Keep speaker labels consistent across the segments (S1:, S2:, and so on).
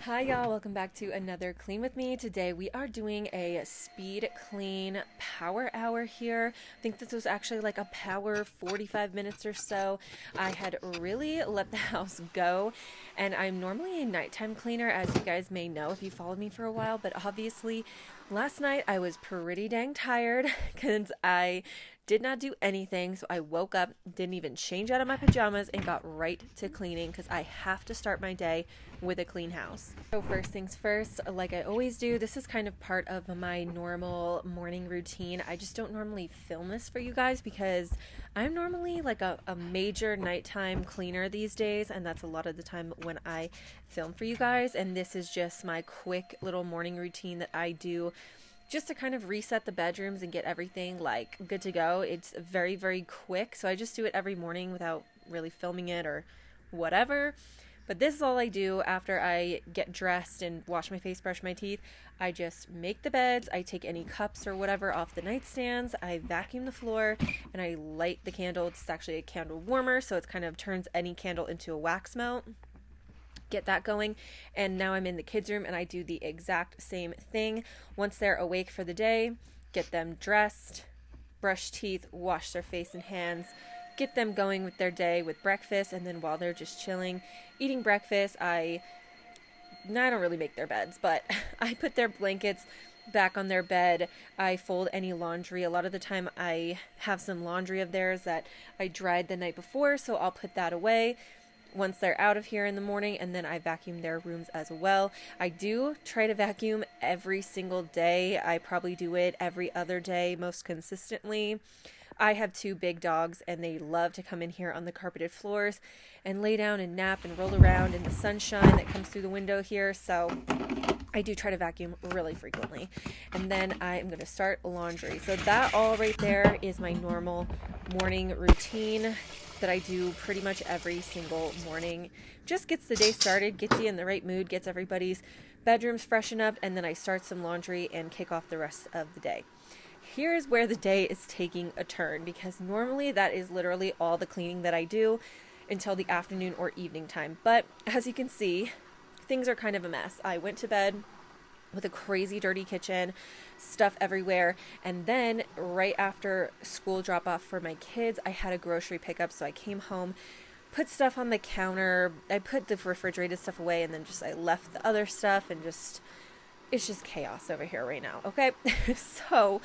S1: Hi y'all, welcome back to another clean with me. Today we are doing a speed clean power hour here. I think this was actually like a power 45 minutes or so. I had really let the house go, and I'm normally a nighttime cleaner, as you guys may know if you followed me for a while, but obviously last night I was pretty dang tired because I did not do anything. So I woke up, didn't even change out of my pajamas, and got right to cleaning because I have to start my day with a clean house. So first things first, like I always do, this is kind of part of my normal morning routine. I just don't normally film this for you guys because I'm normally like a major nighttime cleaner these days, and that's a lot of the time when I film for you guys. And this is just my quick little morning routine that I do just to kind of reset the bedrooms and get everything like good to go. It's very, very quick. So I just do it every morning without really filming it or whatever. But this is all I do after I get dressed and wash my face, brush my teeth. I just make the beds, I take any cups or whatever off the nightstands, I vacuum the floor, and I light the candle. It's actually a candle warmer, so it kind of turns any candle into a wax melt. Get that going, and now I'm in the kids' room and I do the exact same thing. Once they're awake for the day, get them dressed, brush teeth, wash their face and hands, get them going with their day with breakfast, and then while they're just chilling, eating breakfast, I don't really make their beds, but I put their blankets back on their bed. I fold any laundry. A lot of the time I have some laundry of theirs that I dried the night before, so I'll put that away once they're out of here in the morning, and then I vacuum their rooms as well. I do try to vacuum every single day. I probably do it every other day most consistently. I have two big dogs and they love to come in here on the carpeted floors and lay down and nap and roll around in the sunshine that comes through the window here. So I do try to vacuum really frequently. And then I am going to start laundry. So that all right there is my normal morning routine that I do pretty much every single morning. Just gets the day started, gets you in the right mood, gets everybody's bedrooms freshened up, and then I start some laundry and kick off the rest of the day. Here's where the day is taking a turn, because normally that is literally all the cleaning that I do until the afternoon or evening time. But as you can see, things are kind of a mess. I went to bed with a crazy dirty kitchen, stuff everywhere, and then right after school drop off for my kids, I had a grocery pickup, so I came home, put stuff on the counter, I put the refrigerated stuff away, and then just I left the other stuff, and just it's just chaos over here right now. Okay. So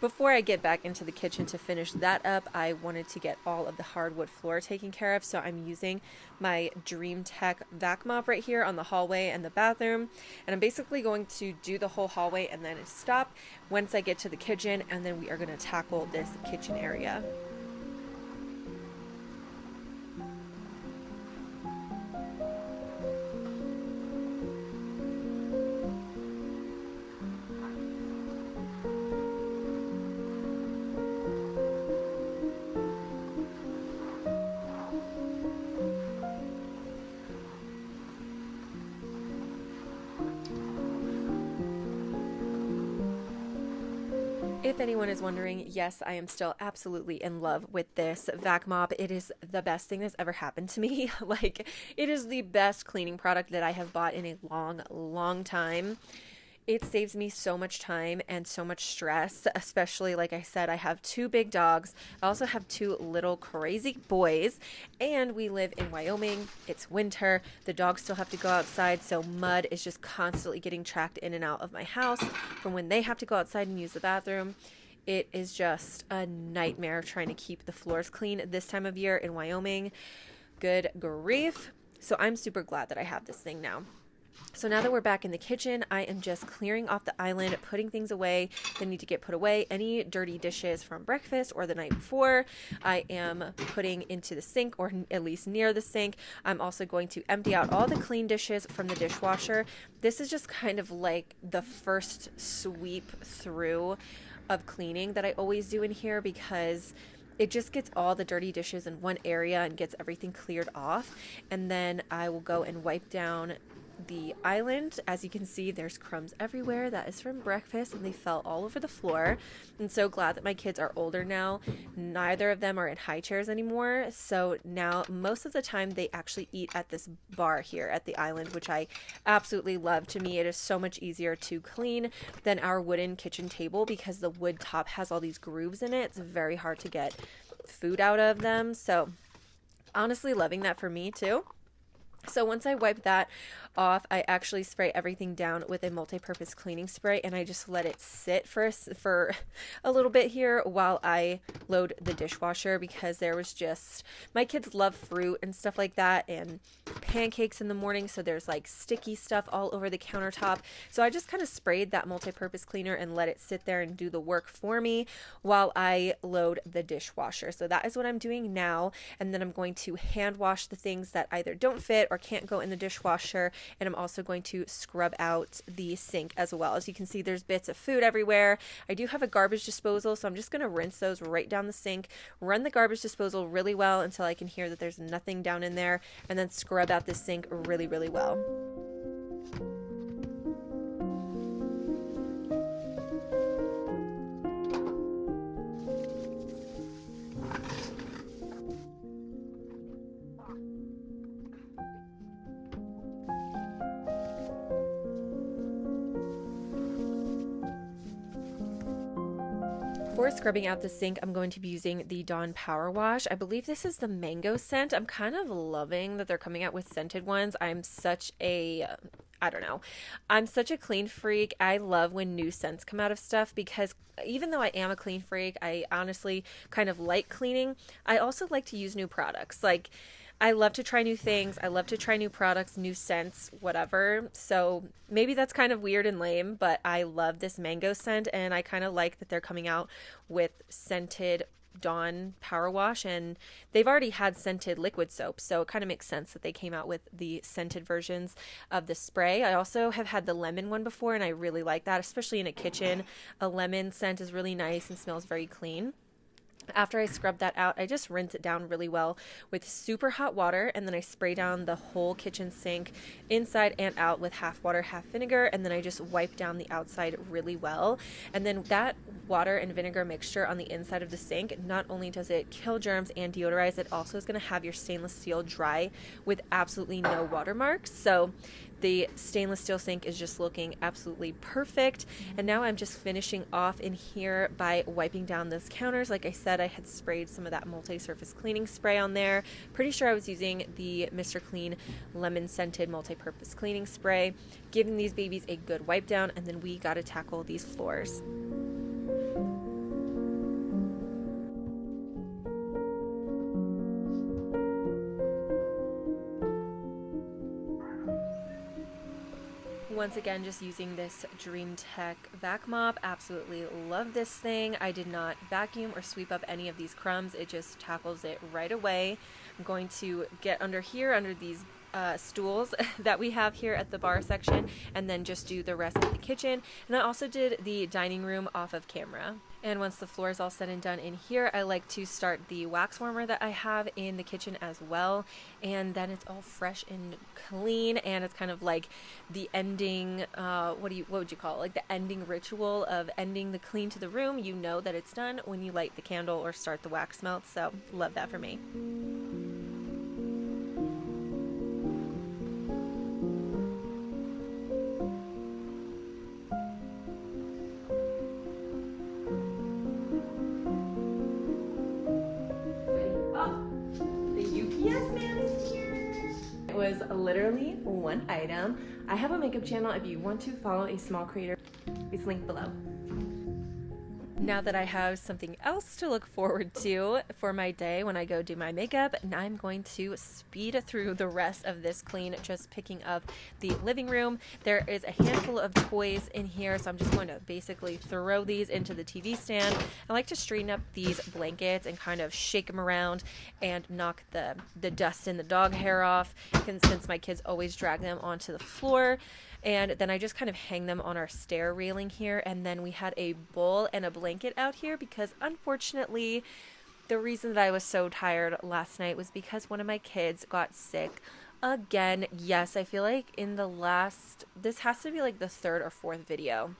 S1: before I get back into the kitchen to finish that up, I wanted to get all of the hardwood floor taken care of. So I'm using my Dream Tech vac mop right here on the hallway and the bathroom. And I'm basically going to do the whole hallway and then stop once I get to the kitchen. And then we are going to tackle this kitchen area. If anyone is wondering, yes, I am still absolutely in love with this vac mop. It is the best thing that's ever happened to me. Like, it is the best cleaning product that I have bought in a long, long time. It saves me so much time and so much stress, especially like I said, I have two big dogs. I also have two little crazy boys, and we live in Wyoming. It's winter. The dogs still have to go outside, so mud is just constantly getting tracked in and out of my house from when they have to go outside and use the bathroom. It is just a nightmare trying to keep the floors clean this time of year in Wyoming. Good grief. So I'm super glad that I have this thing now. So now that we're back in the kitchen, I am just clearing off the island, putting things away that need to get put away. Any dirty dishes from breakfast or the night before, I am putting into the sink, or at least near the sink. I'm also going to empty out all the clean dishes from the dishwasher. This is just kind of like the first sweep through of cleaning that I always do in here, because it just gets all the dirty dishes in one area and gets everything cleared off. And then I will go and wipe down the island. As you can see, there's crumbs everywhere. That is from breakfast, and they fell all over the floor. I'm so glad that my kids are older now. Neither of them are in high chairs anymore, so now most of the time they actually eat at this bar here at the island, which I absolutely love. To me, it is so much easier to clean than our wooden kitchen table because the wood top has all these grooves in it. It's very hard to get food out of them, so honestly loving that for me too. So once I wipe that off, I actually spray everything down with a multi-purpose cleaning spray, and I just let it sit for a little bit here while I load the dishwasher, because there was just, my kids love fruit and stuff like that and pancakes in the morning, so there's like sticky stuff all over the countertop. So I just kind of sprayed that multi-purpose cleaner and let it sit there and do the work for me while I load the dishwasher. So that is what I'm doing now, and then I'm going to hand wash the things that either don't fit or can't go in the dishwasher, and I'm also going to scrub out the sink as well. As you can see, there's bits of food everywhere. I do have a garbage disposal, so I'm just going to rinse those right down the sink, run the garbage disposal really well until I can hear that there's nothing down in there, and then scrub out the sink really, really well. For scrubbing out the sink, I'm going to be using the Dawn Power Wash. I believe this is the mango scent. I'm kind of loving that they're coming out with scented ones. I'm such a clean freak. I love when new scents come out of stuff, because even though I am a clean freak, I honestly kind of like cleaning. I also like to use new products. Like, I love to try new things. I love to try new products, new scents, whatever. So maybe that's kind of weird and lame, but I love this mango scent, and I kind of like that they're coming out with scented Dawn Power Wash, and they've already had scented liquid soap, so it kind of makes sense that they came out with the scented versions of the spray. I also have had the lemon one before, and I really like that, especially in a kitchen. A lemon scent is really nice and smells very clean. After I scrub that out, I just rinse it down really well with super hot water, and then I spray down the whole kitchen sink inside and out with half water, half vinegar, and then I just wipe down the outside really well. And then that water and vinegar mixture on the inside of the sink, not only does it kill germs and deodorize, it also is going to have your stainless steel dry with absolutely no watermarks. So the stainless steel sink is just looking absolutely perfect. And now I'm just finishing off in here by wiping down those counters. Like I said, I had sprayed some of that multi-surface cleaning spray on there. Pretty sure I was using the Mr. Clean lemon scented multi-purpose cleaning spray, giving these babies a good wipe down, and then we got to tackle these floors. Once again, just using this Dream Tech vac mop. Absolutely love this thing. I did not vacuum or sweep up any of these crumbs. It just tackles it right away. I'm going to get under here, under these stools that we have here at the bar section, and then just do the rest of the kitchen. And I also did the dining room off of camera. And once the floor is all said and done in here, I like to start the wax warmer that I have in the kitchen as well. And then it's all fresh and clean, and it's kind of like the ending, what would you call it? Like the ending ritual of ending the clean to the room. You know that it's done when you light the candle or start the wax melt. So love that for me. Was literally one item. I have a makeup channel. If you want to follow a small creator, it's linked below. Now that I have something else to look forward to for my day when I go do my makeup, now I'm going to speed through the rest of this clean, just picking up the living room. There is a handful of toys in here, so I'm just going to basically throw these into the TV stand. I like to straighten up these blankets and kind of shake them around and knock the dust and the dog hair off, since my kids always drag them onto the floor. And then I just kind of hang them on our stair railing here. And then we had a bowl and a blanket out here because, unfortunately, the reason that I was so tired last night was because one of my kids got sick again. Yes, I feel like in the last, this has to be like the third or fourth video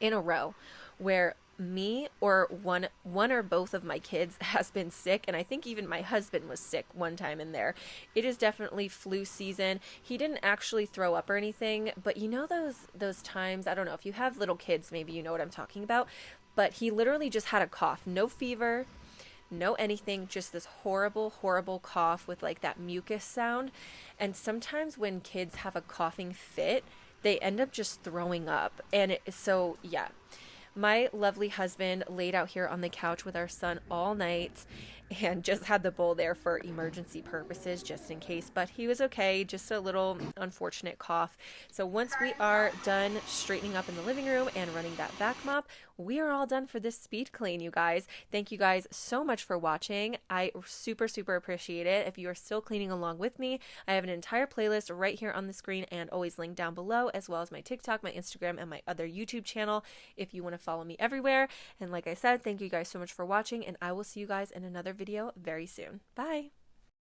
S1: in a row where me or one or both of my kids has been sick, and I think even my husband was sick one time in there. It is definitely flu season. He didn't actually throw up or anything, but you know those times, I don't know if you have little kids, maybe you know what I'm talking about, but he literally just had a cough, no fever, no anything, just this horrible cough with like that mucus sound. And sometimes when kids have a coughing fit, they end up just throwing up. So yeah, my lovely husband laid out here on the couch with our son all night and just had the bowl there for emergency purposes, just in case. But he was okay, just a little unfortunate cough. So once we are done straightening up in the living room and running that vac mop, we are all done for this speed clean, you guys. Thank you guys so much for watching. I super appreciate it. If you are still cleaning along with me, I have an entire playlist right here on the screen and always linked down below, as well as my TikTok, my Instagram, and my other YouTube channel if you want to follow me everywhere. And like I said, thank you guys so much for watching, and I will see you guys in another video very soon. Bye!